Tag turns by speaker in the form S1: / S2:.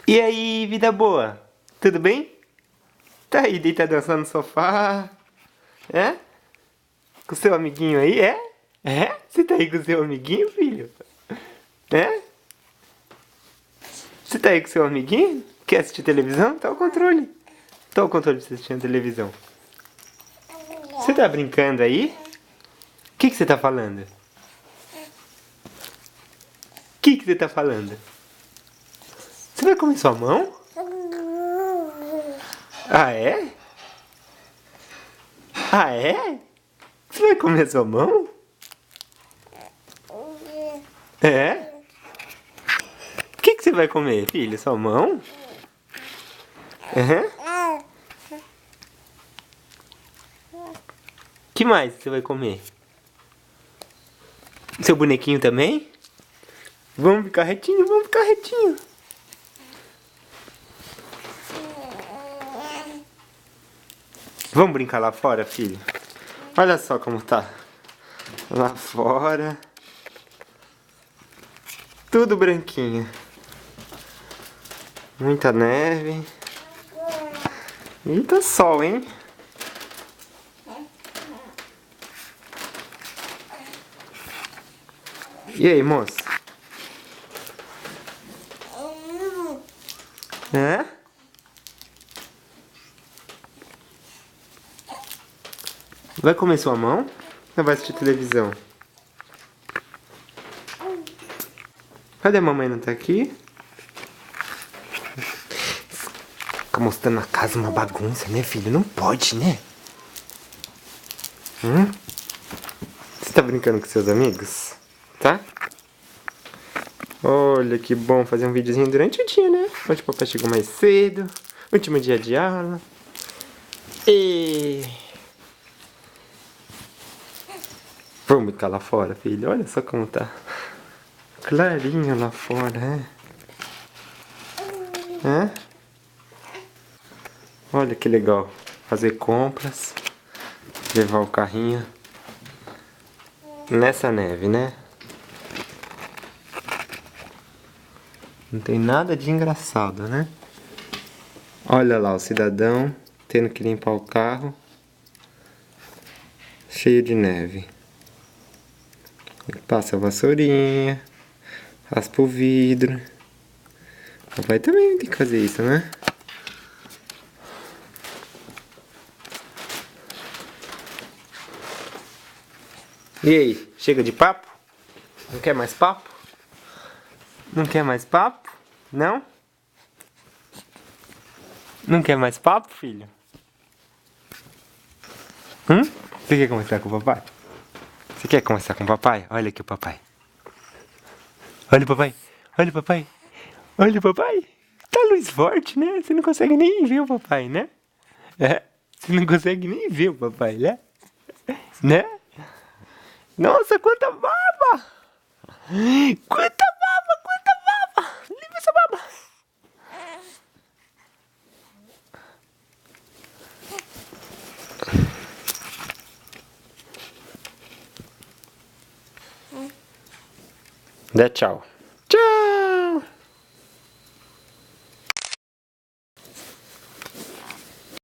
S1: E aí, vida boa? Tudo bem? Tá aí deitado no sofá? É? Com seu amiguinho aí, é? É? Você tá aí com seu amiguinho, filho? É? Você tá aí com seu amiguinho? Quer assistir televisão? Tá o controle. Tá o controle pra você assistir a televisão. Você tá brincando aí? O que você tá falando? O que você tá falando? Você vai comer sua mão? Ah, é? Ah, é? Você vai comer sua mão? É? O que você vai comer, filho? Sua mão? Uhum. Que mais você vai comer? Seu bonequinho também? Vamos ficar retinho, vamos ficar retinho. Vamos brincar lá fora, filho? Olha só como tá. Lá fora. Tudo branquinho. Muita neve. Eita sol, hein? E aí, moço? É? Vai comer sua mão? Ou vai assistir televisão? Cadê a mamãe? Não tá aqui? Fica mostrando a casa uma bagunça, né, filho? Não pode, né? Você tá brincando com seus amigos? Tá? Olha que bom fazer um videozinho durante o dia, né? Hoje o papai chegou mais cedo. Último dia de aula. E... vamos ficar lá fora, filho. Olha só como tá clarinho lá fora, é? Olha que legal. Fazer compras. Levar o carrinho nessa neve, né? Não tem nada de engraçado, né? Olha lá o cidadão tendo que limpar o carro cheio de neve. Ele passa a vassourinha, raspa o vidro. O papai também tem que fazer isso, né? E aí, chega de papo? Não quer mais papo? Não quer mais papo? Não? Não quer mais papo, filho? Você quer conversar com o papai? Você quer conversar com o papai? Olha aqui o papai. Olha o papai. Olha o papai. Olha o papai. Tá luz forte, né? Você não consegue nem ver o papai, né? É. Você não consegue nem ver o papai, né? Né? Nossa, quanta baba! Quanta baba, quanta baba! Limpa essa baba! Dá tchau.